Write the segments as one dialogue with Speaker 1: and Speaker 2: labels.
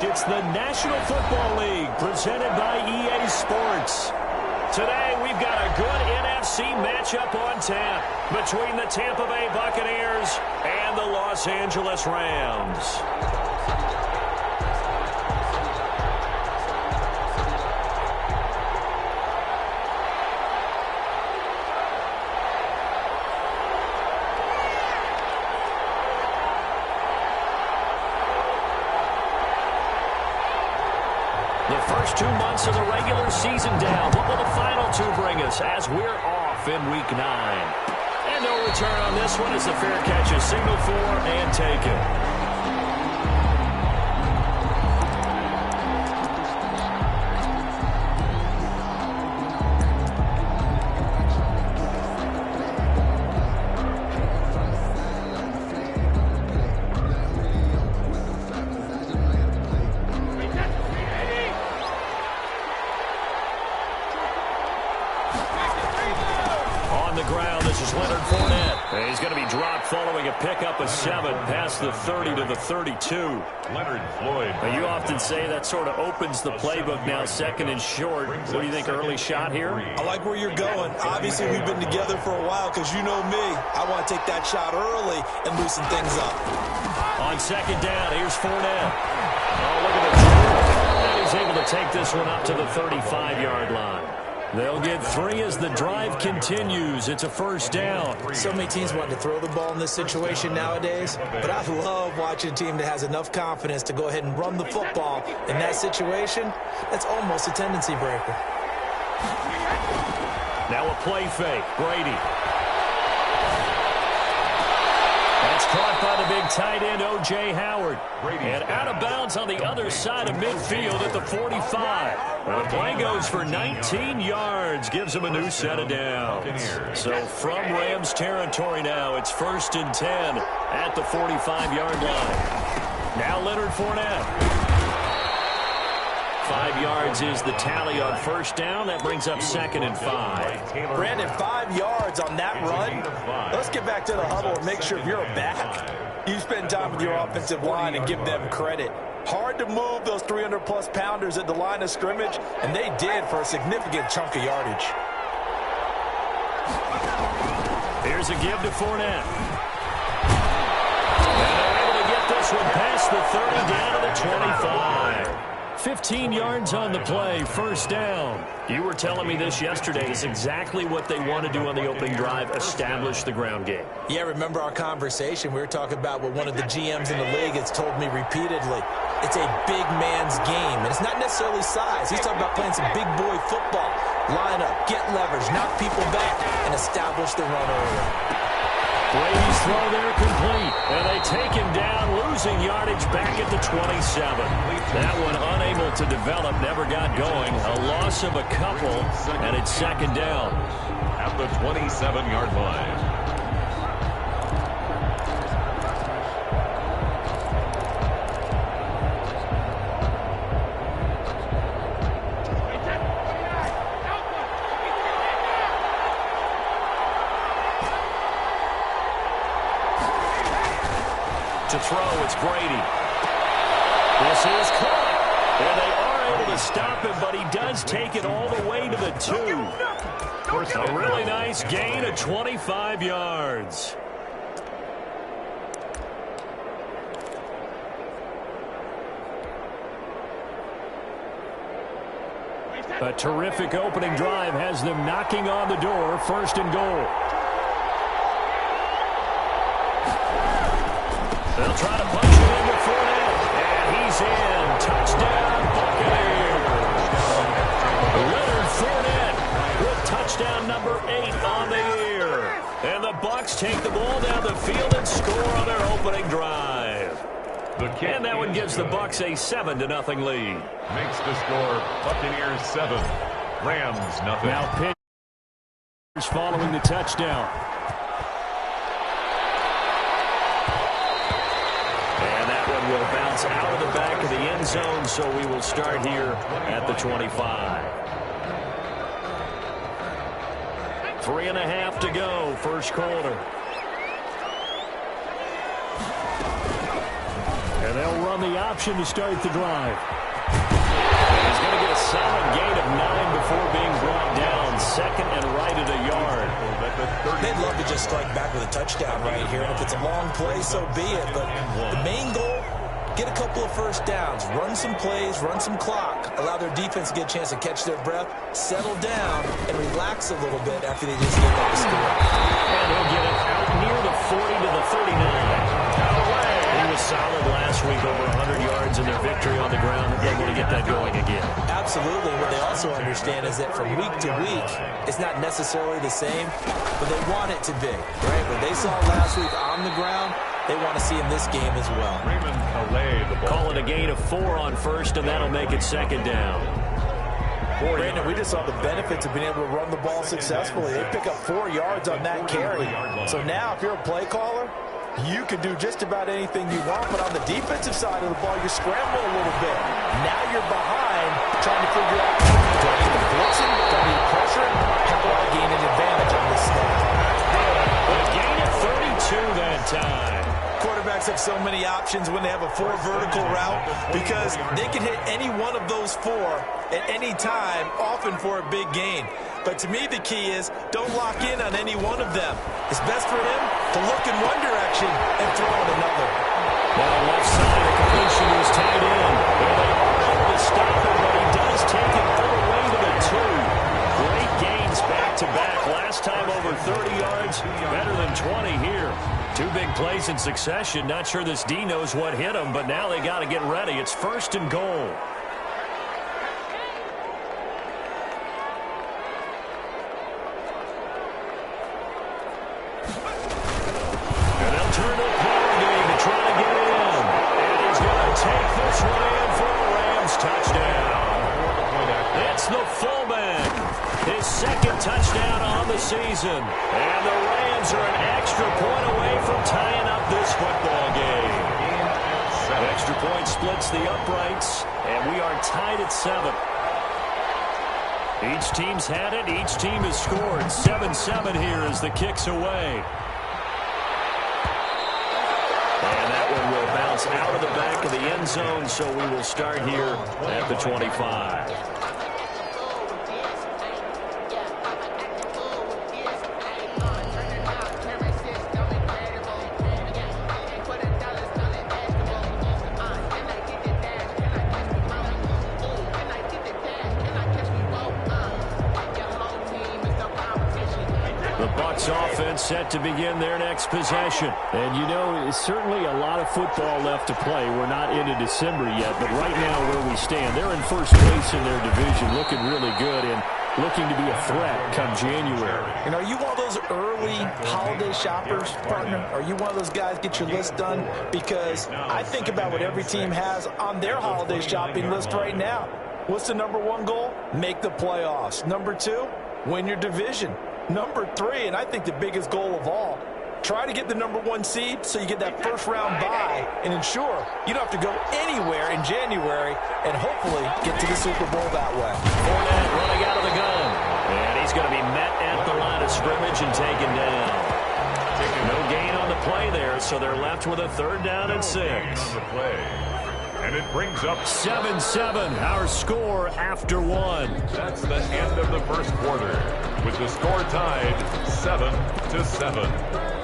Speaker 1: It's the National Football League presented by EA Sports. Today, we've got a good NFC matchup on tap between the Tampa Bay Buccaneers and the Los Angeles Rams. The first 2 months of the regular season down. What will the final two bring us as we're off in Week 9? And no return on this one as the fair catch is signaled for and taken. Following a pickup of 7 past the 30 to the 32.
Speaker 2: Leonard Floyd.
Speaker 1: Now, you often say that sort of opens the playbook now, second and short. What do you think, early shot here?
Speaker 3: I like where you're going. Obviously, we've been together for a while because you know me. I want to take that shot early and loosen things up.
Speaker 1: On second down, here's Fournette. Oh, look at the jump. And he's able to take this one up to the 35-yard line. They'll get 3 as the drive continues. It's a first down.
Speaker 3: So many teams want to throw the ball in this situation nowadays, but I love watching a team that has enough confidence to go ahead and run the football. In that situation, that's almost a tendency breaker.
Speaker 1: Now a play fake. Brady. That's caught by the big tight end, O.J. Howard. And out of bounds on the other side of midfield at the 45. Well, the play goes for 19 yards, gives him a new set of downs. So from Rams territory now, it's 1st and 10 at the 45-yard line. Now Leonard Fournette. 5 yards is the tally on first down. That brings up 2nd and 5.
Speaker 3: Brandon, 5 yards on that run. Let's get back to the huddle and make sure if you're a back, you spend time with your offensive line and give them credit. Hard to move those 300-plus pounders at the line of scrimmage, and they did for a significant chunk of yardage.
Speaker 1: Here's a give to Fournette. And they're able to get this one past the 30 down to the 25. 15 yards on the play, first down. You were telling me this yesterday is exactly what they want to do on the opening drive, establish the ground game.
Speaker 3: Yeah, remember our conversation? We were talking about what one of the GMs in the league has told me repeatedly. It's a big man's game, and it's not necessarily size. He's talking about playing some big boy football. Line up, get leverage, knock people back, and establish the run early.
Speaker 1: Brady's throw there complete, and they take him down, losing yardage back at the 27. That one unable to develop, never got going. A loss of a couple, and it's 2nd down.
Speaker 2: At the 27-yard line.
Speaker 1: To throw, it's Brady. This is caught. And they are able to stop him, but he does take it all the way to the 2. A really nice gain of 25 yards. A terrific opening drive has them knocking on the door, 1st and goal. They'll try to punch it into Fournette, and he's in. Touchdown, Buccaneers. Leonard Fournette with touchdown number 8 on the year. And the Bucs take the ball down the field and score on their opening drive. And that one gives the Bucs a 7-0 lead.
Speaker 2: Makes the score Buccaneers 7, Rams nothing.
Speaker 1: Now pitch following the touchdown. Will bounce out of the back of the end zone, so we will start here at the 25. 3.5 to go, first quarter. And They'll run the option to start the drive. And he's going to get a solid gain of 9 before being brought down. Second and right at a yard.
Speaker 3: They'd love to just strike back with a touchdown right here. And if it's a long play, so be it. But the main goal, get a couple of first downs, run some plays, run some clock, allow their defense to get a chance to catch their breath, settle down, and relax a little bit after they just gave up a score.
Speaker 1: And he'll get it out near the 40 to the 39. He was solid last week, over 100 yards in their victory on the ground. They want to get that going again.
Speaker 3: Absolutely. What they also understand is that from week to week, it's not necessarily the same, but they want it to be, right? What they saw last week on the ground, they want to see in this game as well.
Speaker 2: Raymond Calais, the ball.
Speaker 1: Call it a gain of 4 on first, and that'll make it second down.
Speaker 3: Brandon, we just saw the benefits of being able to run the ball successfully. They pick up 4 yards on that carry. So now, if you're a play caller, you can do just about anything you want, but on the defensive side of the ball, you're scrambling a little bit. Now you're behind, trying to figure out, do I need to blitz him? Do I need to pressure him? How do I gain an advantage on this snap?
Speaker 1: A gain of 32 that time.
Speaker 3: Quarterbacks have so many options when they have a 4 vertical route because they can hit any one of those 4 at any time, often for a big gain. But to me, the key is don't lock in on any one of them. It's best for him to look in one direction and throw in another.
Speaker 1: Now left side, the completion was tied in. Well, they are able to stop it, but he does take it all the way to the 2. Great gains back-to-back. Last time over 30 yards, better than 20 here. 2 big plays in succession. Not sure this D knows what hit him, but now they got to get ready. It's first and goal. And they'll turn to Holiday to try to get in. And he's going to take this one in for a Rams touchdown. It's the fullback. His second touchdown on the season. And the Rams are an extra point away from tying up this football game. Extra point splits the uprights, and we are tied at 7. Each team's had it. Each team has scored. 7-7 here as the kick's away. And that one will bounce out of the back of the end zone, so we will start here at the 25. Offense set to begin their next possession. And you know, it's certainly a lot of football left to play. We're not into December yet, but right now where we stand, they're in first place in their division, looking really good and looking to be a threat come January.
Speaker 3: And are you one of those early holiday shoppers, partner? Are you one of those guys get your list done? Because I think about what every team has on their holiday shopping list right now. What's the number 1 goal? Make the playoffs. Number 2, win your division. Number 3, and I think the biggest goal of all, try to get the number 1 seed so you get that first round bye and ensure you don't have to go anywhere in January and hopefully get to the Super Bowl that way.
Speaker 1: Fournette running out of the gun. And he's going to be met at the line of scrimmage and taken down. No gain on the play there, so they're left with a 3rd down and 6.
Speaker 2: And it brings up
Speaker 1: 7-7, our score after 1.
Speaker 2: That's the end of the first quarter, with the score tied 7-7.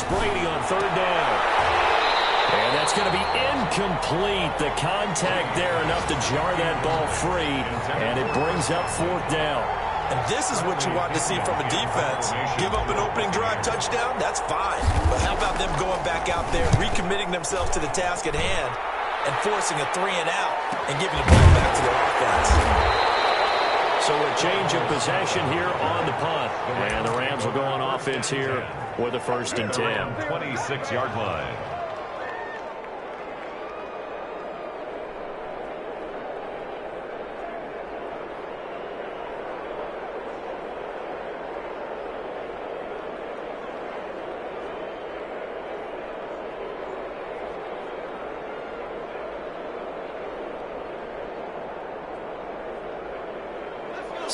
Speaker 1: Brady on 3rd down. And that's going to be incomplete. The contact there enough to jar that ball free. And it brings up 4th down.
Speaker 3: And this is what you want to see from a defense. Give up an opening drive touchdown, that's fine. But how about them going back out there, recommitting themselves to the task at hand, and forcing a 3 and out, and giving the ball back to their offense.
Speaker 1: So a change of possession here on the punt. And the Rams will go on offense here with a 1st and 10.
Speaker 2: 26-yard line.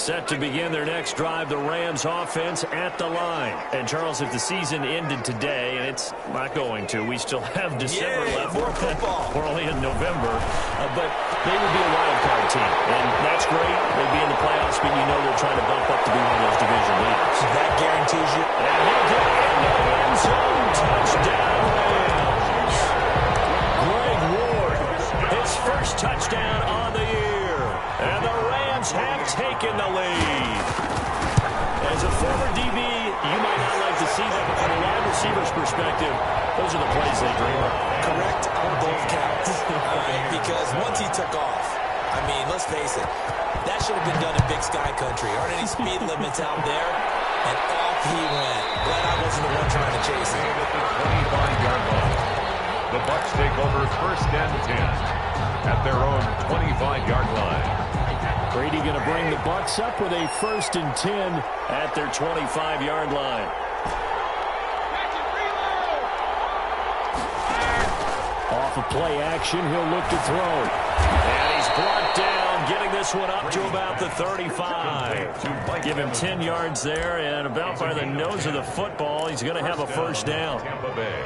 Speaker 1: Set to begin their next drive, the Rams offense at the line. And, Charles, if the season ended today, and it's not going to, we still have December left.
Speaker 3: More football.
Speaker 1: We're only in November. But they would be a wild card team. And that's great. They'd be in the playoffs, but you know they're trying to bump up to be one of those division leaders.
Speaker 3: That guarantees you.
Speaker 1: And he'll get in the end zone. Touchdown, Rams. Greg Ward, his first touchdown on the year. And the Rams have taken the lead. As a former DB, you might not like to see that, but from a wide receiver's perspective, those are the plays they dream of.
Speaker 3: Correct on both counts. Because once he took off, I mean, let's face it, that should have been done in Big Sky Country. Aren't any speed limits out there? And off he went. Glad I wasn't the one trying to chase him.
Speaker 2: At the 25-yard line. The Bucs take over 1st and 10 at their own 25-yard line.
Speaker 1: Brady going to bring the Bucs up with a 1st and 10 at their 25-yard line. Off of play action, he'll look to throw. And he's brought down, getting this one up to about the 35. Give him 10 yards there, and about by the nose of the football, he's going to have a 1st down.
Speaker 2: Tampa Bay.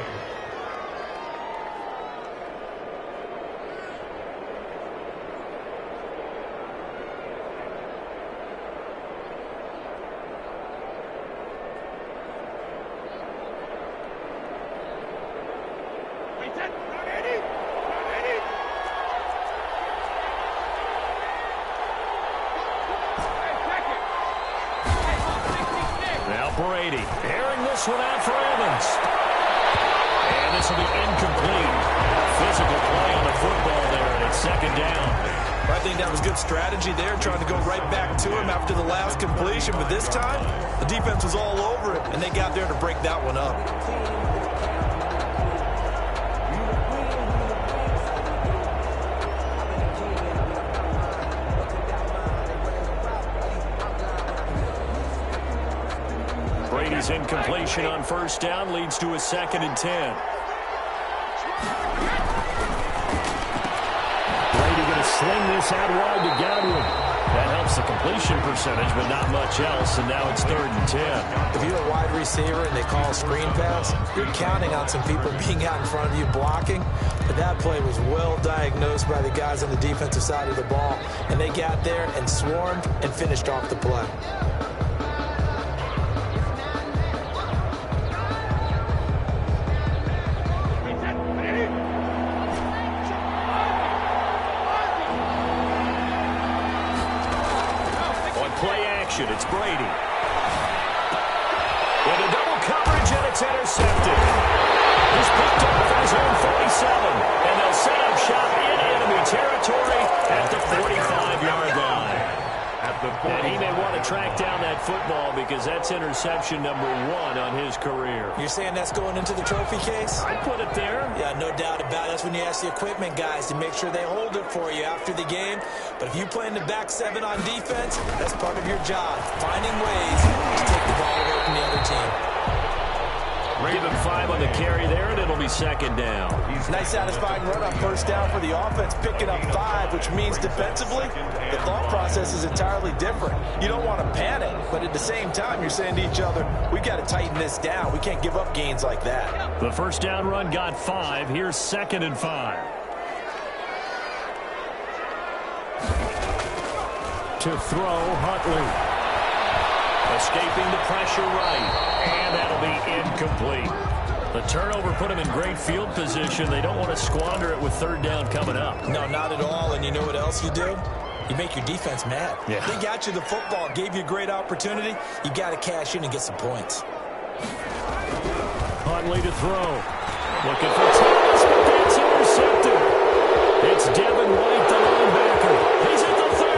Speaker 1: Brady airing this one out for Evans. And this will be incomplete. Physical play on the football there, and it's 2nd down.
Speaker 3: I think that was good strategy there, trying to go right back to him after the last completion. But this time, the defense was all over it, and they got there to break that one up.
Speaker 1: Brady's incompletion on 1st down leads to a 2nd and 10. Brady going to sling this out wide to Godwin. That helps the completion percentage, but not much else, and now it's 3rd and 10.
Speaker 3: If you're a wide receiver and they call a screen pass, you're counting on some people being out in front of you blocking. But that play was well diagnosed by the guys on the defensive side of the ball, and they got there and swarmed and finished off the play.
Speaker 1: It's Brady. Into double coverage, and it's intercepted. He's picked up at his own 47, and they'll set up shop in enemy territory at the 45-yard line. And he may want to track down that football because that's interception number 1 on his career.
Speaker 3: You're saying that's going into the trophy case?
Speaker 1: I'd put it there.
Speaker 3: Yeah, no doubt about it. That's when you ask the equipment guys to make sure they hold it for you after the game. But if you play in the back 7 on defense, that's part of your job. Finding ways to take the ball away from the other team.
Speaker 1: Give him 5 on the carry there, and it'll be 2nd down.
Speaker 3: Nice satisfying run on 1st down for the offense, picking up 5, which means defensively, the thought process is entirely different. You don't want to panic, but at the same time, you're saying to each other, we got to tighten this down. We can't give up gains like that.
Speaker 1: The 1st down run got 5. Here's 2nd and 5. To throw, Huntley. Escaping the pressure right, and that'll be incomplete. The turnover put him in great field position. They don't want to squander it with 3rd down coming up.
Speaker 3: No, not at all. And you know what else you do? You make your defense mad.
Speaker 1: Yeah.
Speaker 3: They got you the football, gave you a great opportunity. You got to cash in and get some points.
Speaker 1: Huntley to throw. Looking for Thomas, but that's intercepted. It's Devin White, the linebacker. He's at the 30.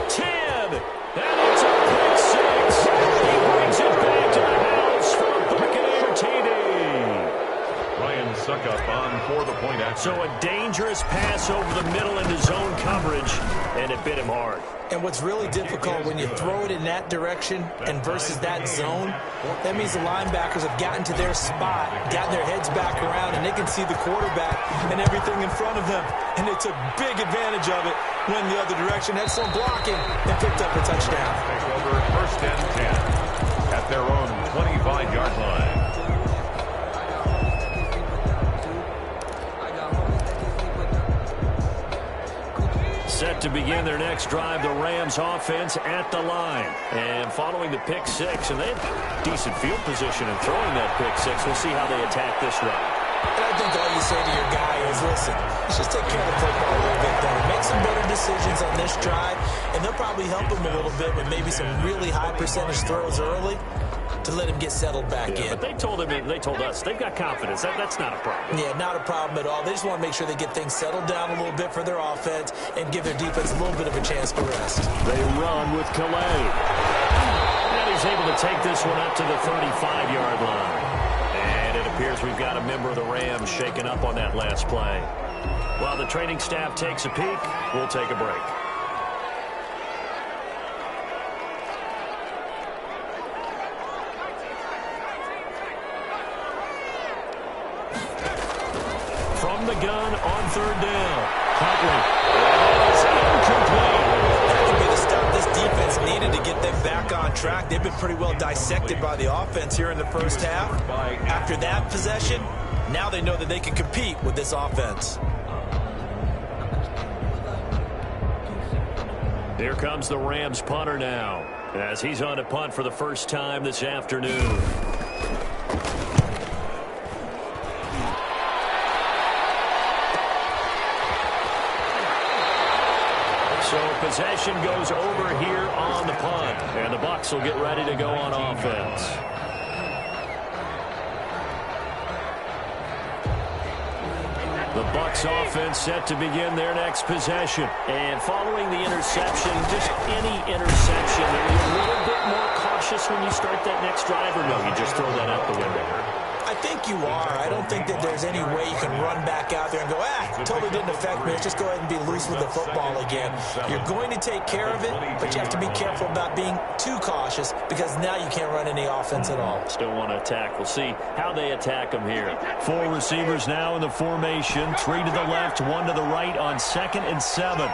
Speaker 1: 10. And it's a pick 6. He brings it back to the house for a Buccaneer TD.
Speaker 2: Ryan Succop on for the point action.
Speaker 1: So a dangerous pass over the middle into zone coverage, and it bit him hard.
Speaker 3: And what's really difficult when you throw it in that direction and versus that zone, that means the linebackers have gotten to their spot, gotten their heads back around, and they can see the quarterback and everything in front of them. And they took big advantage of it, went the other direction, had some blocking, and picked up a touchdown.
Speaker 2: Take over first and 10 at their own 25-yard line.
Speaker 1: Set to begin their next drive, the Rams offense at the line. And following the pick six, and they have decent field position in throwing that pick six. We'll see how they attack this run.
Speaker 3: And I think all you say to your guy is, listen, let's just take care of the football a little bit better. Make some better decisions on this drive, and they'll probably help him a little bit with maybe some really high percentage throws early to let him get settled back in.
Speaker 1: But they told us they've got confidence. That's not a problem.
Speaker 3: Yeah, not a problem at all. They just want to make sure they get things settled down a little bit for their offense and give their defense a little bit of a chance to rest.
Speaker 1: They run with Calais. And he's able to take this one up to the 35-yard line. And it appears we've got a member of the Rams shaken up on that last play. While the training staff takes a peek, we'll take a break. From the gun on third down. Huntley is incomplete.
Speaker 3: That could be the stop this defense needed to get them back on track. They've been pretty well dissected by the offense here in the first half. After that possession, now they know that they can compete with this offense.
Speaker 1: Here comes the Rams punter now, as he's on to punt for the first time this afternoon. So possession goes over here on the punt, and the Bucs will get ready to go on offense. The Bucs offense set to begin their next possession. And following the interception, just any interception, are you a little bit more cautious when you start that next drive, or no, you just throw that out the window?
Speaker 3: I think you are. I don't think that there's any way you can run back out there and go, totally didn't affect me. Let's just go ahead and be loose with the football again. You're going to take care of it, but you have to be careful about being too cautious because now you can't run any offense at all.
Speaker 1: Still want to attack. We'll see how they attack them here. Four receivers now in the formation. 3 to the left, 1 to the right on 2nd and 7.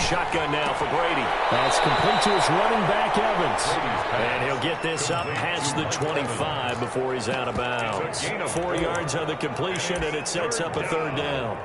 Speaker 1: Shotgun now for Brady. That's complete to his running back, Evans. And he'll get this up past the 25 before he's out of bounds. 4 yards on the completion, and it sets up a third down.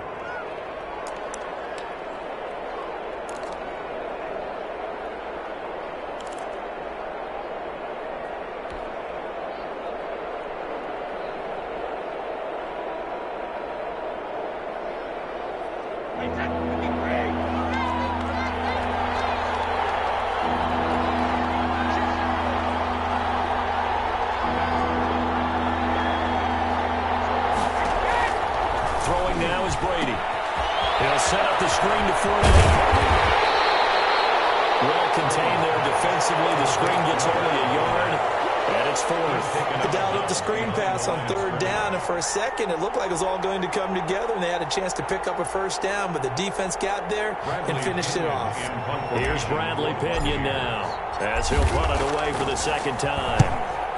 Speaker 1: Brady. He'll set up the screen to Fournette. Well contained there defensively. The screen gets only a yard, and it's 4th.
Speaker 3: They dialed up the screen pass on 3rd down, and for a second it looked like it was all going to come together, and they had a chance to pick up a first down, but the defense got there and finished it off.
Speaker 1: Here's Bradley Pinion now, as he'll punt it away for the second time.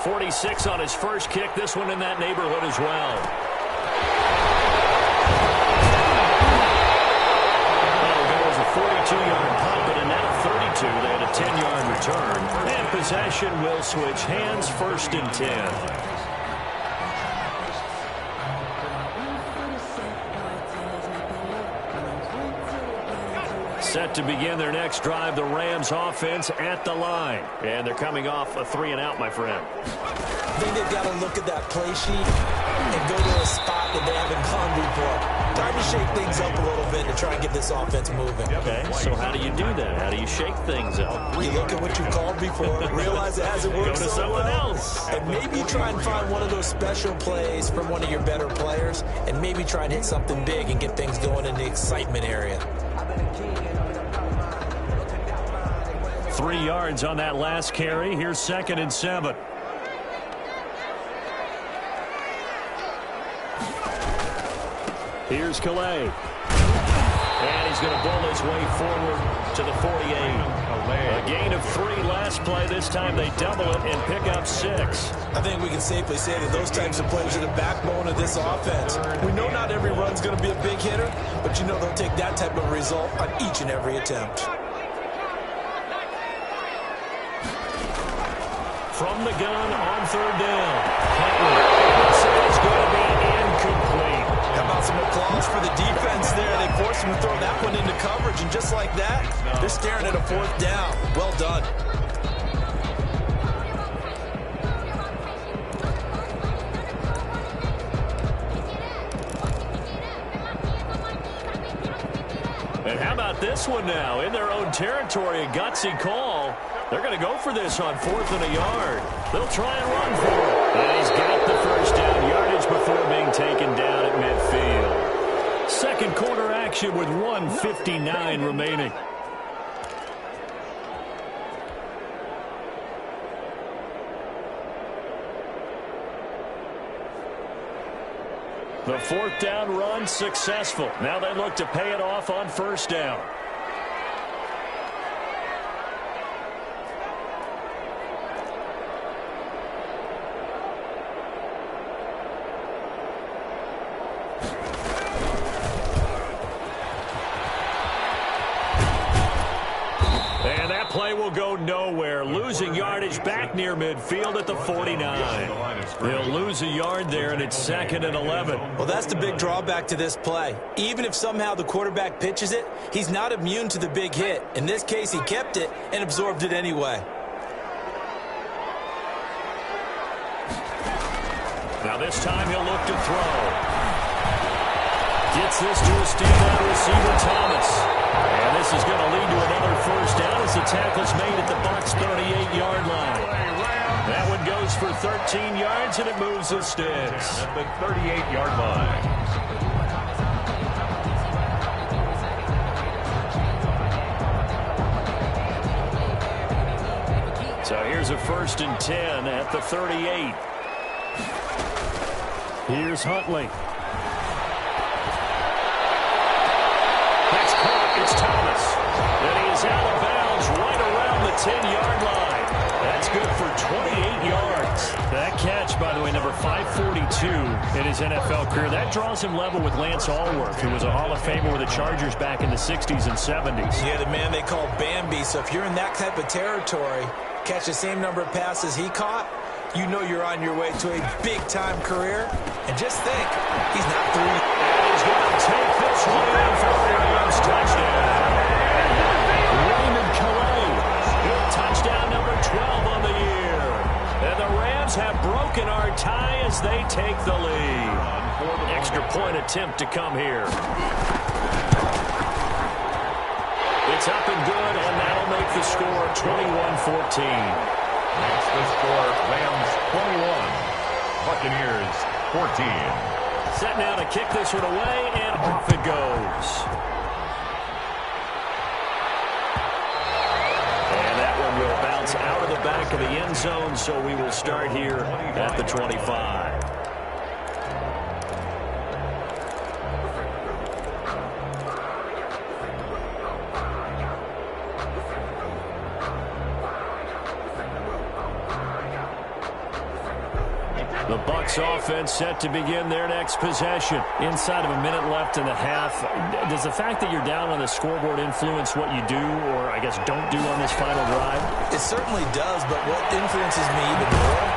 Speaker 1: 46 on his first kick. This one in that neighborhood as well. punt, but a now 32. They had a 10-yard return. And possession will switch hands, 1st and 10. Set to begin their next drive, the Rams offense at the line. And they're coming off a 3-and-out, my friend.
Speaker 3: I think they've got to look at that play sheet and go to a spot that they haven't gone before. Time to shake things up a little bit to try and get this offense moving.
Speaker 1: Okay, so how do you do that? How do you shake things up?
Speaker 3: You look at what you called before, realize it hasn't worked
Speaker 1: so
Speaker 3: so
Speaker 1: someone
Speaker 3: well,
Speaker 1: else.
Speaker 3: and maybe you try and find one of those special plays from one of your better players, and maybe try and hit something big and get things going in the excitement area.
Speaker 1: 3 yards on that last carry. Here's 2nd and 7. Here's Calais. And he's going to bull his way forward to the 48. A gain of 3 last play. This time they double it and pick up 6.
Speaker 3: I think we can safely say that those types of players are the backbone of this offense. We know not every run's going to be a big hitter, but you know they'll take that type of result on each and every attempt.
Speaker 1: From the gun on 3rd down. This is going to be incomplete.
Speaker 3: How about some applause for the defense there? They forced him to throw that one into coverage, and just like that, they're staring at a 4th down. Well done.
Speaker 1: And how about this one now? In their own territory, a gutsy call. They're going to go for this on 4th and a yard. They'll try and run for it. And he's got the 1st down yardage before being taken down at midfield. Second quarter action with 1:59 remaining. The 4th down run successful. Now they look to pay it off on 1st down. Play will go nowhere. Losing yardage back near midfield at the 49. They'll lose a yard there, and it's 2nd and 11.
Speaker 3: Well, that's the big drawback to this play. Even if somehow the quarterback pitches it, he's not immune to the big hit. In this case, he kept it and absorbed it anyway.
Speaker 1: Now this time he'll look to throw. Gets this to a standout receiver, Thomas. And this is going to lead to another 1st down as the tackle's made at the Bucs 38-yard line. That one goes for 13 yards, and it moves the sticks.
Speaker 2: At the 38-yard line.
Speaker 1: So here's a 1st and 10 at the 38. Here's Huntley. That's caught. It's Thomas. And he's out of bounds right around the 10-yard line. That's good for 28 yards. That catch, by the way, number 542 in his NFL career. That draws him level with Lance Allworth, who was a Hall of Famer with the Chargers back in the 60s and 70s.
Speaker 3: Yeah, the man they call Bambi. So if you're in that type of territory, catch the same number of passes he caught, you know you're on your way to a big-time career. And just think, he's not through.
Speaker 1: And he's going to take this one in for a Rams touchdown. Raymond Calais, with touchdown number 12 on the year. And the Rams have broken our tie as they take the lead. Extra point attempt to come here. It's up and good, and that'll make the score 21-14.
Speaker 2: That's the score. Rams 21. Buccaneers 14.
Speaker 1: Set now to kick this one away, and off it goes. And that one will bounce out of the back of the end zone, so we will start here at the 25. The Bucs offense set to begin their next possession. Inside of a minute left in the half, does the fact that you're down on the scoreboard influence what you do, or I guess don't do on this final drive?
Speaker 3: It certainly does, but what influences me even more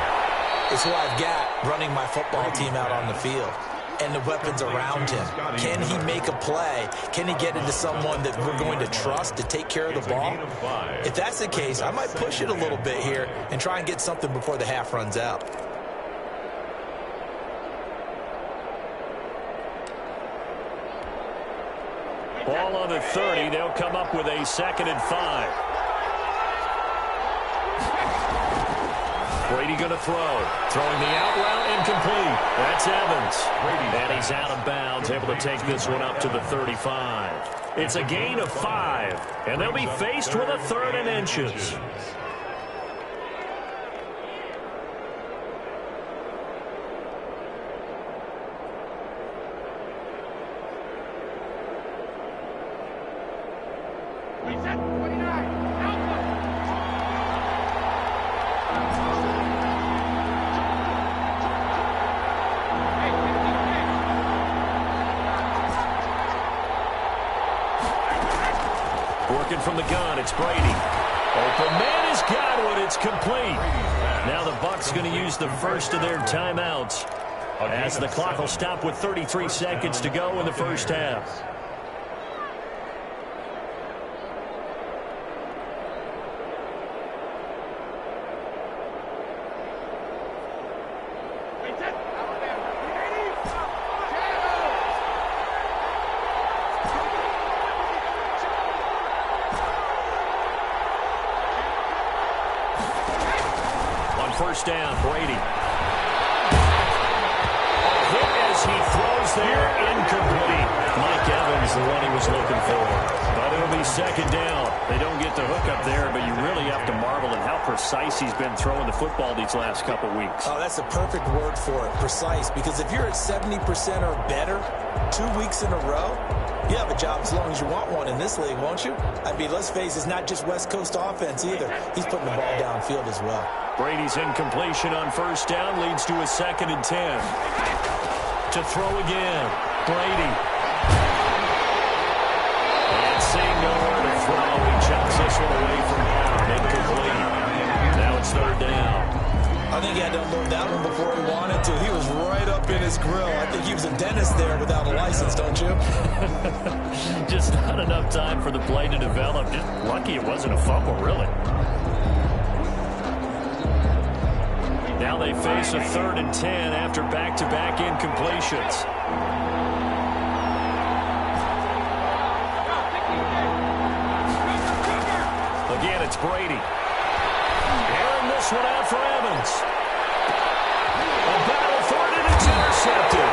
Speaker 3: is who I've got running my football team out on the field and the weapons around him. Can he make a play? Can he get into someone that we're going to trust to take care of the ball? If that's the case, I might push it a little bit here and try and get something before the half runs out.
Speaker 1: Ball on the 30. They'll come up with a 2nd and 5. Brady going to throw. Throwing the out route incomplete. That's Evans. And he's out of bounds, able to take this one up to the 35. It's a gain of 5, and they'll be faced with a 3rd and inches. Working from the gun, it's Brady. Open man has got it. It's complete. Now the Bucs going to use the first of their timeouts as the clock will stop with 33 seconds to go in the first half. First down, Brady. A hit as he throws there, incomplete. Mike Evans, the one he was looking for. But it'll be second down. They don't get the hook up there, but you really have to marvel at how precise he's been throwing the football these last couple weeks.
Speaker 3: Oh, that's a perfect word for it, precise. Because if you're at 70% or better 2 weeks in a row, you have a job as long as you want one in this league, won't you? I mean, let's face it, it's not just West Coast offense either. He's putting the ball downfield as well.
Speaker 1: Brady's incompletion on first down leads to a 2nd and 10. To throw again, Brady. And seeing nowhere to throw, he chucks this one away from home. Incomplete. Now it's 3rd down.
Speaker 3: I think he had to unload that one before he wanted to. He was right up in his grill. I think he was a dentist there without a license, don't you?
Speaker 1: Just not enough time for the play to develop. Just lucky it wasn't a fumble, really. Now they face a 3rd and 10 after back-to-back incompletions. Again, it's Brady. Airing this one out for Evans. A battle for it, and it's intercepted.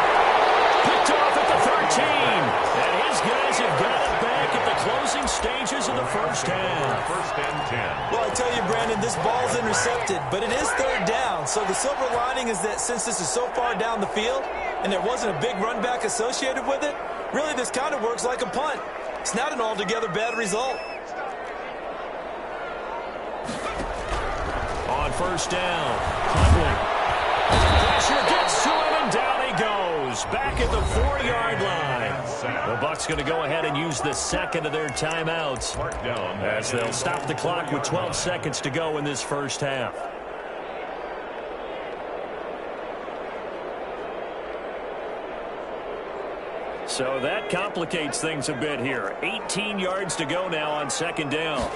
Speaker 1: Picked off at the 13. And his guys have got it back at the closing stages of the first half.
Speaker 2: 1st and 10.
Speaker 3: Well, I tell you, Brandon, this ball's intercepted, but it is 3rd down. So the silver lining is that since this is so far down the field and there wasn't a big run back associated with it, really this kind of works like a punt. It's not an altogether bad result.
Speaker 1: On first down, Huntley. Pressure gets to him, and down he goes. Back at the 4-yard line. The Bucs going to go ahead and use the 2nd of their timeouts as they'll stop the clock with 12 seconds to go in this first half. So that complicates things a bit here. 18 yards to go now on 2nd down.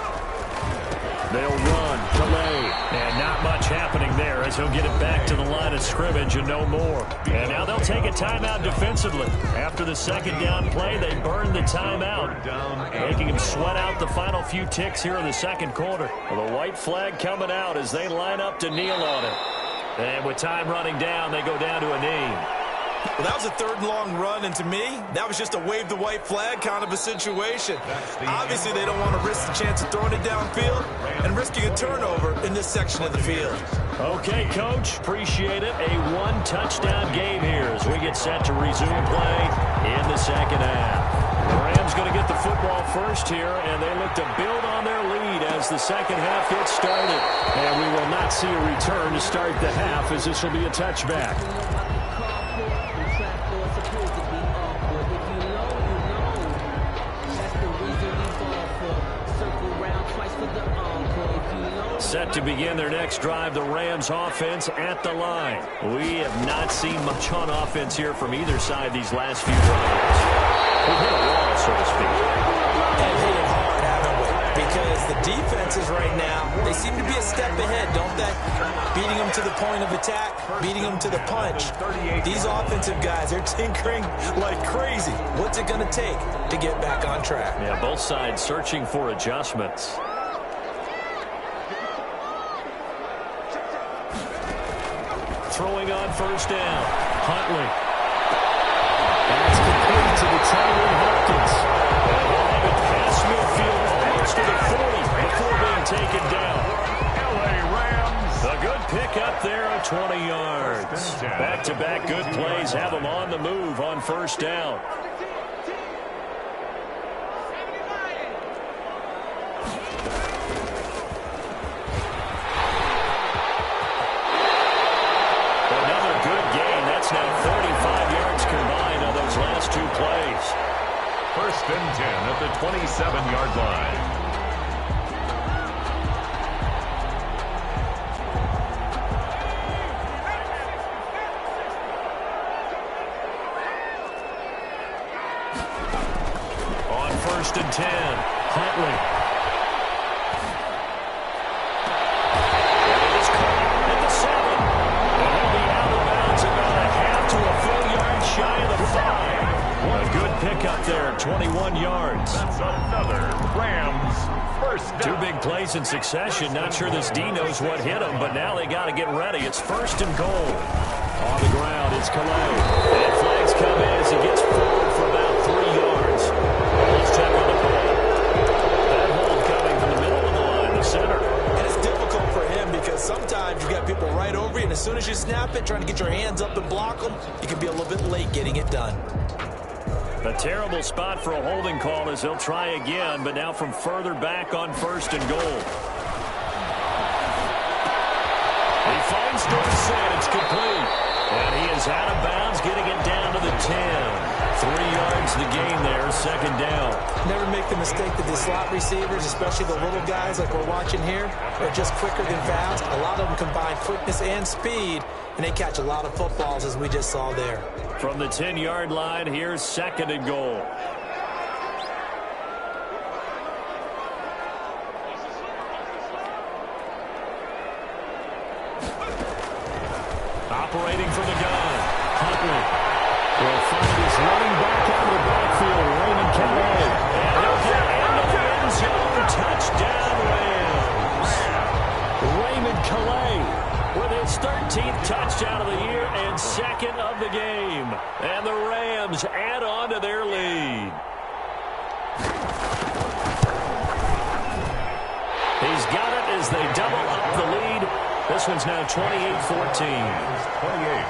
Speaker 1: They'll run, delay, and not much happening there as he'll get it back to the line of scrimmage and no more. And now they'll take a timeout defensively. After the 2nd down play, they burn the timeout, making him sweat out the final few ticks here in the 2nd quarter. Well, the white flag coming out as they line up to kneel on it. And with time running down, they go down to a knee.
Speaker 3: Well, that was a 3rd and long run, and to me, that was just a wave the white flag kind of a situation. Obviously, they don't want to risk the chance of throwing it downfield and risking a turnover in this section of the field.
Speaker 1: Okay, Coach, appreciate it. A 1-touchdown game here as we get set to resume play in the 2nd half. The Rams going to get the football first here, and they look to build on their lead as the 2nd half gets started. And we will not see a return to start the half as this will be a touchback. Set to begin their next drive, the Rams offense at the line. We have not seen much on offense here from either side these last few drives. We've hit a wall, so to speak.
Speaker 3: And hit it hard, haven't we? Because the defenses right now, they seem to be a step ahead, don't they? Beating them to the point of attack, beating them to the punch. These offensive guys, they're tinkering like crazy. What's it going to take to get back on track?
Speaker 1: Yeah, both sides searching for adjustments. throwing on first down. Huntley. That's complete to the tight end, Hopkins. And he'll have it past midfield almost to the 40 before being taken down.
Speaker 2: LA Rams.
Speaker 1: A good pick up there of 20 yards. Back-to-back good plays have them on the move on first down.
Speaker 2: First and 10 at the 27-yard line.
Speaker 1: On first and 10, Huntley. It is caught at the 7. And he'll be out of bounds about a half to a full yard shy of the 5. What a good pickup there, 21 yards.
Speaker 2: That's another Rams first down.
Speaker 1: Two big plays in succession. Not sure this D knows what hit him, but now they got to get ready. It's first and goal. On the ground, it's Calais. And flags come in as he gets forward for about 3 yards. Let's check on the play. That hold coming from the middle of the line, the center.
Speaker 3: And it's difficult for him because sometimes you got people right over you, and as soon as you snap it, trying to get your hands up and block them, you can be a little bit late getting it done.
Speaker 1: A terrible spot for a holding call as they'll try again, but now from further back on first and goal. He finds Dorsett. It's complete. And he is out of bounds, getting it down to the 10. 3 yards the gain there, second down.
Speaker 3: Never make the mistake that the slot receivers, especially the little guys like we're watching here, are just quicker than fast. A lot of them combine quickness and speed, and they catch a lot of footballs, as we just saw there.
Speaker 1: From the 10-yard line, here's second and goal. Operating from the gun, Huntley will find his running back out of the backfield, Raymond Calais. And he'll get into the end zone. Touchdown, Rams. Raymond Calais with his 13th touchdown of the year and second of the game. And the Rams add on to their lead. He's got it as they double up the lead. This one's now 28-14.
Speaker 2: 28.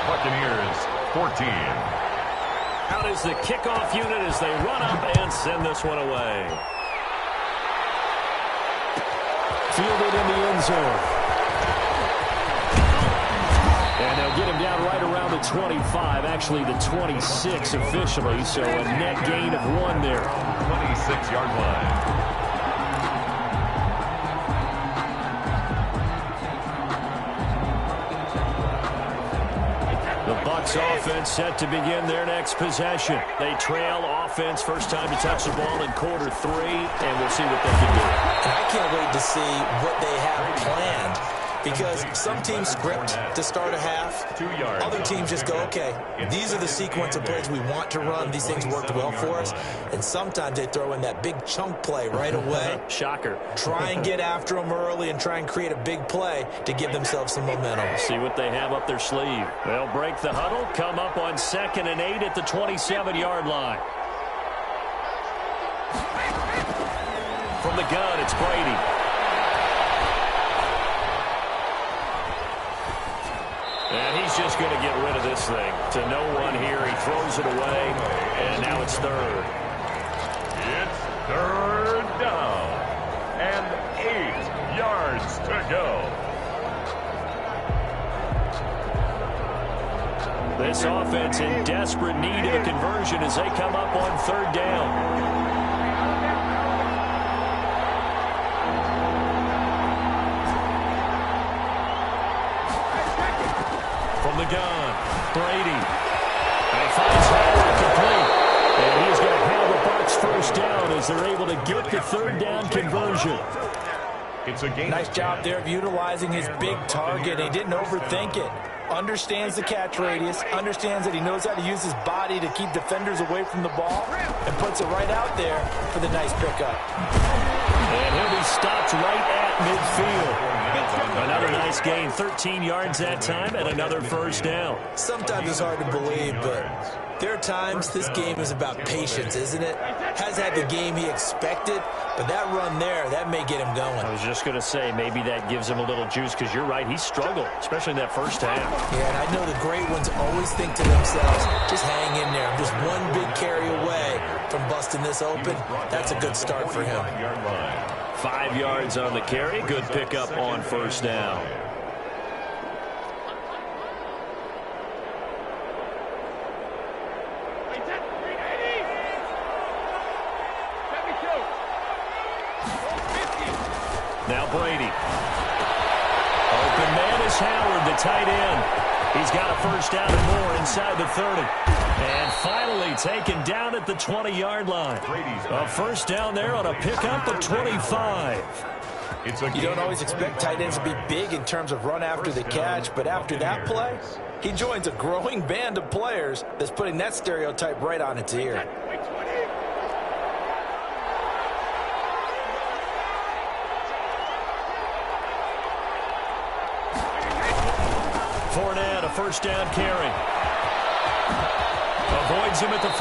Speaker 2: Buccaneers 14.
Speaker 1: Out is the kickoff unit as they run up and send this one away. Fielded in the end zone. And they'll get him down right around the 25, actually the 26 officially, so a net gain of 1 there.
Speaker 2: 26-yard line.
Speaker 1: Bucs offense set to begin their next possession. They trail offense, first time to touch the ball in quarter 3, and we'll see what they can do.
Speaker 3: And I can't wait to see what they have planned, because some teams script to start a half.
Speaker 2: 2 yards.
Speaker 3: Other teams just go, okay, these are the sequence of plays we want to run. These things worked well for us. And sometimes they throw in that big chunk play right away.
Speaker 1: Shocker.
Speaker 3: Try and get after them early and try and create a big play to give themselves some momentum.
Speaker 1: See what they have up their sleeve. They'll break the huddle, come up on 2nd and 8 at the 27-yard line. From the gun, it's Brady. And he's just going to get rid of this thing. To no one here. He throws it away, and now it's third.
Speaker 2: It's third down. And 8 yards to go.
Speaker 1: This offense in desperate need of a conversion as they come up on third down. From the gun, Brady. And finds Howard complete. And he's going to have the Bucs first down as they're able to get the third down conversion.
Speaker 2: It's a game.
Speaker 3: Nice job there of utilizing his big target. He didn't overthink it. Understands the catch radius, understands that he knows how to use his body to keep defenders away from the ball, and puts it right out there for the nice pickup.
Speaker 1: And he'll be stopped just right at midfield. Another nice gain, 13 yards that time, and another first down.
Speaker 3: Sometimes it's hard to believe, but there are times this game is about patience, isn't it? Has had the game he expected, but that run there, that may get him going.
Speaker 1: I was just going to say, maybe that gives him a little juice, because you're right, he struggled, especially in that first half.
Speaker 3: Yeah, and I know the great ones always think to themselves, just hang in there. I'm just one big carry away from busting this open. That's a good start for him.
Speaker 1: 5 yards on the carry. Good pickup on first down. Now Brady. Open man is Howard, the tight end. He's got a first down and more inside the 30. And finally taken down at the 20-yard line. A first down there on a pickup of 25.
Speaker 3: You don't always expect tight ends to be big in terms of run after the catch, but after that play, he joins a growing band of players that's putting that stereotype right on its ear.
Speaker 1: Fournette, a first down carry. Avoids him at the 5.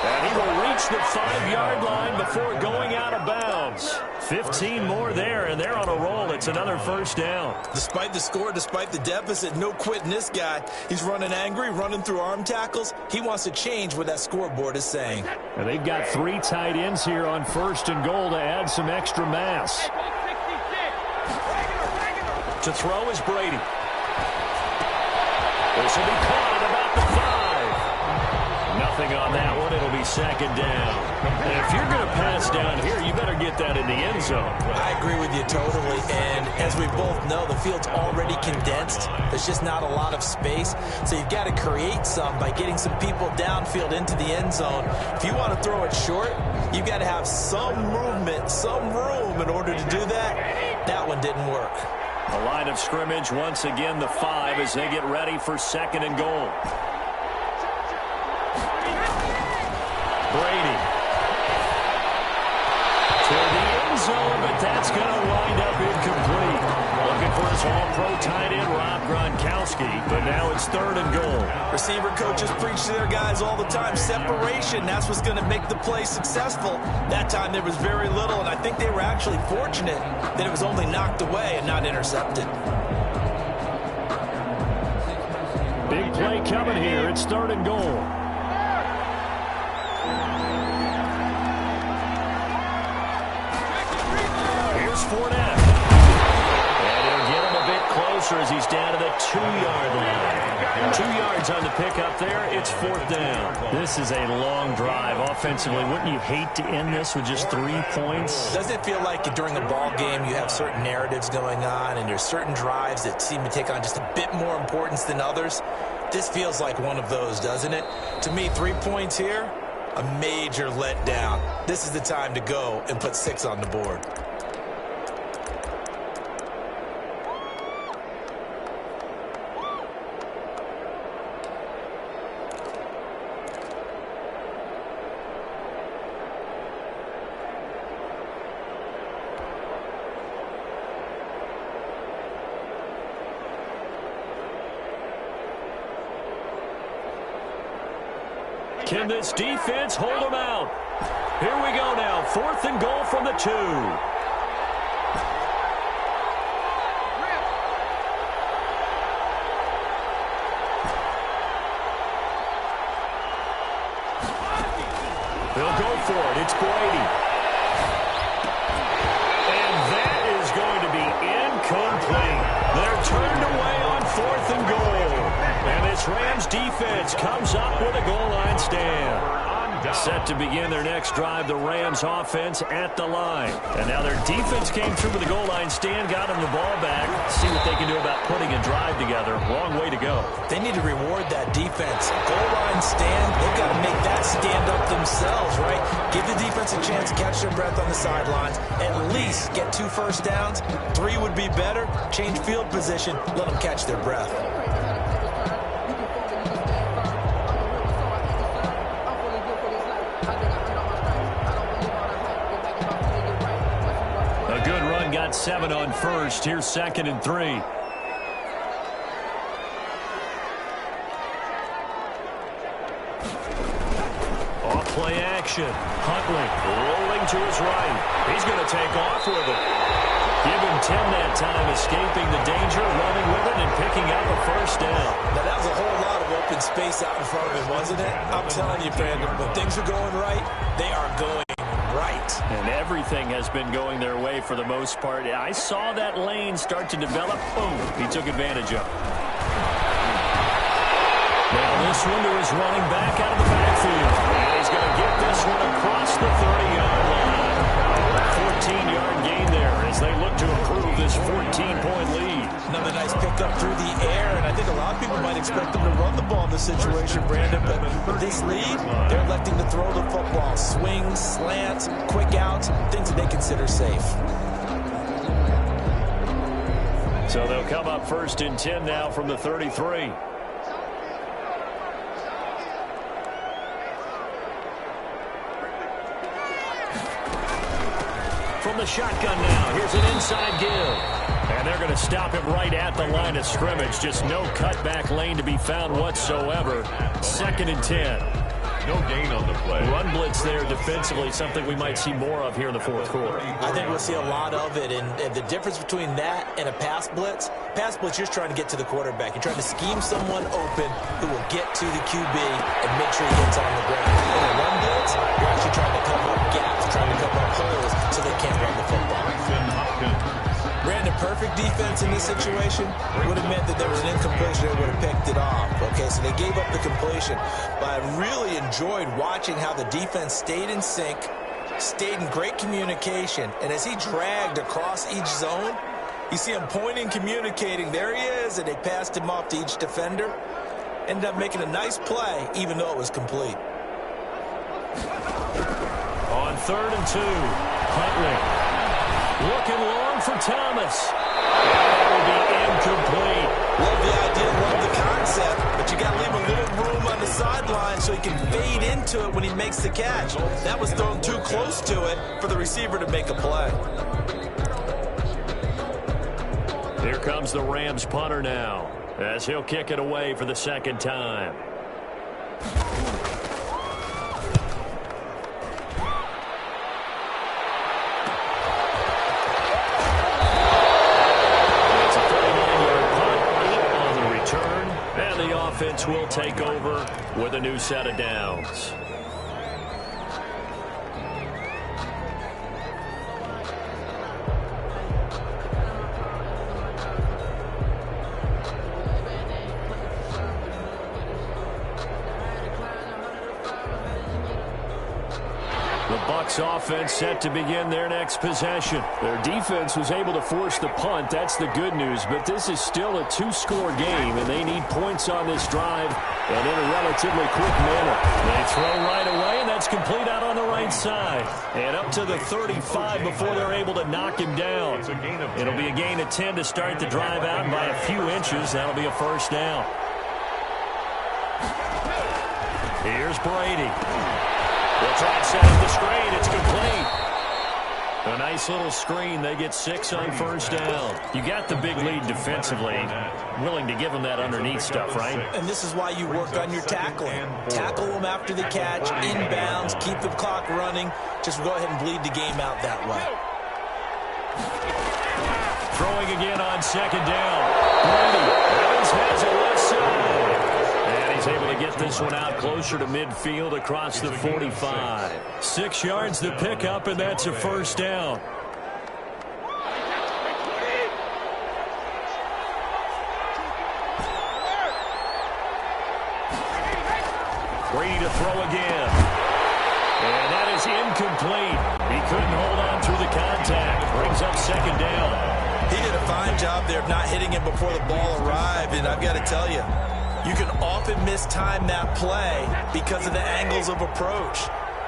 Speaker 1: And he will reach the 5-yard line before going out of bounds. 15 more there, and they're on a roll. It's another first down.
Speaker 3: Despite the score, despite the deficit, no quitting this guy. He's running angry, running through arm tackles. He wants to change what that scoreboard is saying.
Speaker 1: And they've got 3 tight ends here on first and goal to add some extra mass. To throw is Brady. This will be caught at about the 5. Nothing on that one. It'll be second down. And if you're going to pass down here, you better get that in the end zone.
Speaker 3: I agree with you totally. And as we both know, the field's already condensed. There's just not a lot of space. So you've got to create some by getting some people downfield into the end zone. If you want to throw it short, you've got to have some movement, some room in order to do that. That one didn't work.
Speaker 1: The line of scrimmage, once again, the 5 as they get ready for second and goal. Brady. To the end zone, but that's going to wind up incomplete. Looking for his all-pro tight end, Rob Gronkowski, but now it's third and goal.
Speaker 3: Receiver coaches preach to their guys all the time. Separation, that's what's going to make the play successful. That time there was very little, and I think they were actually fortunate that it was only knocked away and not intercepted.
Speaker 1: Big play coming here. It's third and goal. Here's Fournette. And he'll get him a bit closer as he's down to the 2-yard line. 2 yards on the pickup there. It's fourth down. This is a long drive offensively. Wouldn't you hate to end this with just 3 points?
Speaker 3: Doesn't it feel like during a ball game you have certain narratives going on and there's certain drives that seem to take on just a bit more importance than others? This feels like one of those, doesn't it? To me, 3 points here, a major letdown. This is the time to go and put 6 on the board.
Speaker 1: Can this defense hold them out? Here we go now. Fourth and goal from the 2. They'll go for it. It's Brady. And that is going to be incomplete. They're turned away on fourth and goal. And this Rams defense comes up with a goal line stand. Set to begin their next drive, the Rams offense at the line. And now their defense came through with a goal line stand, got them the ball back. See what they can do about putting a drive together. Long way to go.
Speaker 3: They need to reward that defense. Goal line stand, they've got to make that stand up themselves, right? Give the defense a chance to catch their breath on the sidelines. At least get 2 first downs. 3 would be better. Change field position. Let them catch their breath.
Speaker 1: got 7 on first. Here's 2nd and 3. Play action. Huntley rolling to his right. He's going to take off with it. Give him 10 that time, escaping the danger, running with it, and picking up a first down.
Speaker 3: Now, that was a whole lot of open space out in front of him, wasn't it? I'm telling you, Brandon, when things are going right, they are going right. And
Speaker 1: everything has been going their way for the most part. I saw that lane start to develop. Boom. He took advantage of it. Now this one to his running back out of the backfield. And he's going to get this one across the 30-yard line. 14-yard gain there as they look to improve this 14-point lead.
Speaker 3: Another nice pickup through the air, and I think a lot of people might expect them to run the ball in this situation, Brandon, but with this lead, they're electing to throw the football. Swings, slants, quick outs, things that they consider safe.
Speaker 1: So they'll come up 1st and 10 now from the 33. From the shotgun now, here's an inside give. And they're going to stop him right at the line of scrimmage. Just no cutback lane to be found whatsoever. 2nd and 10.
Speaker 2: No gain on the play.
Speaker 1: Run blitz there defensively, something we might see more of here in the 4th quarter.
Speaker 3: I think we'll see a lot of it, and the difference between that and a pass blitz, you're just trying to get to the quarterback. You're trying to scheme someone open who will get to the QB and make sure he gets on the ground. In a run blitz, you're actually trying to cover up gaps, trying to cover up holes so they can't run the football. Brandon, perfect defense in this situation would have meant that there was an incompletion. They would have picked it off. Okay, so they gave up the completion. But I really enjoyed watching how the defense stayed in sync, stayed in great communication. And as he dragged across each zone, you see him pointing, communicating. There he is, and they passed him off to each defender. Ended up making a nice play, even though it was complete.
Speaker 1: On 3rd and 2, Huntley. Looking long for Thomas. That will be incomplete.
Speaker 3: Love the idea, love the concept, but you got to leave a little room on the sideline so he can fade into it when he makes the catch. That was thrown too close to it for the receiver to make a play.
Speaker 1: Here comes the Rams punter now, as he'll kick it away for the 2nd time. Offense will take over with a new set of downs. The Bucs offense set to begin their next possession. Their defense was able to force the punt. That's the good news. But this is still a 2-score game, and they need points on this drive and in a relatively quick manner. They throw right away, and that's complete out on the right side. And up to the 35 before they're able to knock him down. It'll be a gain of 10 to start the drive out, and by a few inches, that'll be a first down. Here's Brady. They'll try and set up the screen. It's complete. A nice little screen. They get 6 on first down. You got the big lead defensively. Willing to give them that underneath stuff, right?
Speaker 3: And this is why you work on your tackling. Tackle them after the catch, inbounds, keep the clock running. Just go ahead and bleed the game out that way.
Speaker 1: Throwing again on 2nd down. Brady. Evans has it left side. And he's able to get this one out closer to midfield across the 45. 6 yards to pick up, and that's a first down. Brady to throw again. And that is incomplete. He couldn't hold on through the contact. Brings up 2nd down.
Speaker 3: He did a fine job there of not hitting him before the ball arrived, and I've got to tell you, you can often mistime that play because of the angles of approach.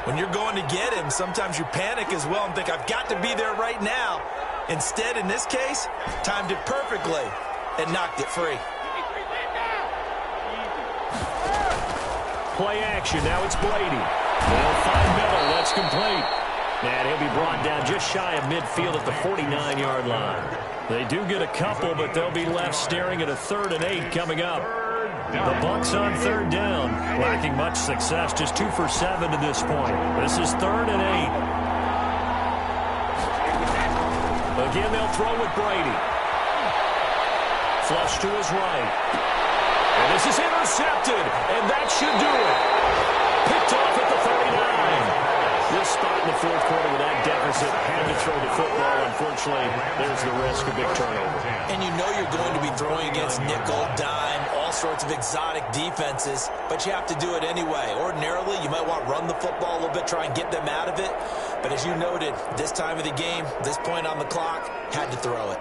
Speaker 3: When you're going to get him, sometimes you panic as well and think, I've got to be there right now. Instead, in this case, timed it perfectly and knocked it free.
Speaker 1: Play action. Now it's Brady. They'll find Miller. That's complete. And he'll be brought down just shy of midfield at the 49-yard line. They do get a couple, but they'll be left staring at a 3rd and 8 coming up. The Bucs on 3rd down, lacking much success, just 2 for 7 to this point. This is 3rd and 8. Again, they'll throw with Brady. Flush to his right. And this is intercepted, and that should do it. Picked off at the 39. This spot in the 4th quarter with that deficit, had to throw the football. Unfortunately, there's the risk of big turnover.
Speaker 3: And you know you're going to be throwing against nickel, dime, all sorts of exotic defenses, but you have to do it anyway. Ordinarily, you might want to run the football a little bit, try and get them out of it. But as you noted, this time of the game, this point on the clock, had to throw it.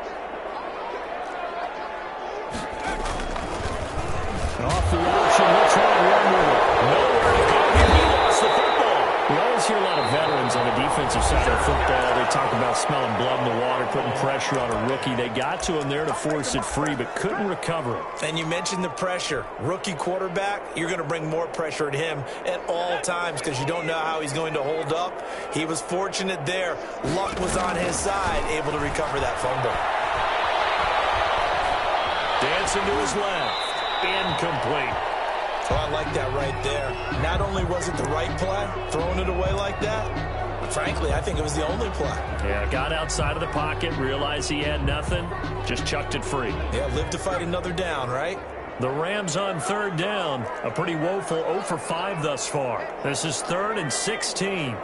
Speaker 1: Off the option, we'll try and run with it. Nowhere to go here. He lost the football. We always hear a lot of veterans on the defensive side of football. They talk about smelling blood in the water, putting pressure on a rookie. They got to him there to force it free, but couldn't recover it.
Speaker 3: And you mentioned the pressure. Rookie quarterback, you're going to bring more pressure at him at all times because you don't know how he's going to hold up. He was fortunate there. Luck was on his side, able to recover that fumble.
Speaker 1: Dancing to his left. Incomplete.
Speaker 3: Oh, I like that right there. Not only was it the right play, throwing it away like that, but frankly, I think it was the only play.
Speaker 1: Yeah, got outside of the pocket, realized he had nothing, just chucked it free.
Speaker 3: Yeah, live to fight another down, right?
Speaker 1: The Rams on 3rd down. A pretty woeful 0 for 5 thus far. This is 3rd and 16.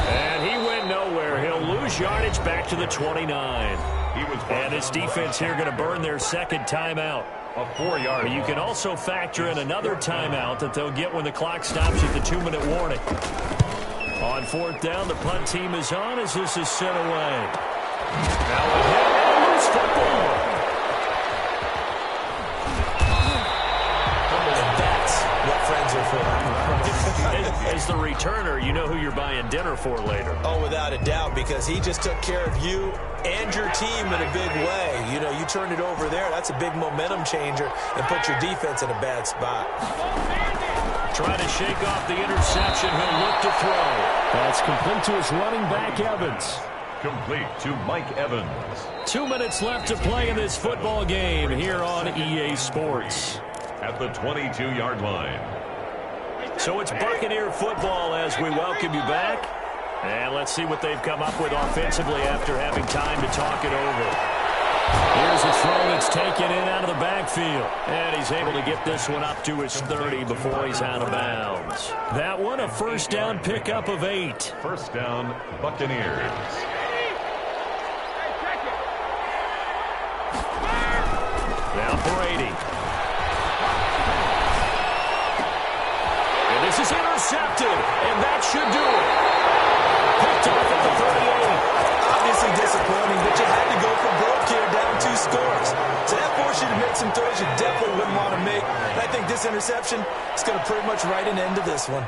Speaker 1: And he went nowhere. He'll lose yardage back to the 29. And his defense here going to burn their 2nd timeout.
Speaker 2: A 4-yard.
Speaker 1: But you can also factor in another timeout that they'll get when the clock stops at the 2-minute warning. On 4th down, the punt team is on as this is sent away. Now a hit and loose football.
Speaker 3: And that's what friends are for.
Speaker 1: As the returner, you know who you're buying dinner for later.
Speaker 3: Oh, without a doubt, because he just took care of you and your team in a big way. You know, you turned it over there. That's a big momentum changer and put your defense in a bad spot.
Speaker 1: Trying to shake off the interception. He'll look to throw. That's complete to his running back, Evans.
Speaker 2: Complete to Mike Evans.
Speaker 1: 2 minutes left to play in this football game here on EA Sports.
Speaker 2: At the 22-yard line.
Speaker 1: So it's Buccaneer football as we welcome you back. And let's see what they've come up with offensively after having time to talk it over. Here's a throw that's taken in out of the backfield. And he's able to get this one up to his 30 before he's out of bounds. That one, a 1st down pickup of 8.
Speaker 2: 1st down, Buccaneers.
Speaker 1: Now Brady. And this is intercepted, and that should do it. Picked off at the 38.
Speaker 3: Obviously disappointing, but you had to go for broke here, down 2 scores. So that forced you to make some throws you definitely wouldn't want to make. And I think this interception is going to pretty much write an end to this one.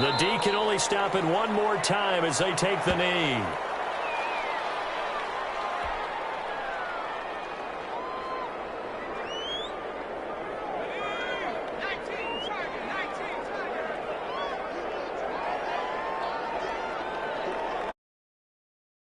Speaker 1: The D can only stop it one more time as they take the knee.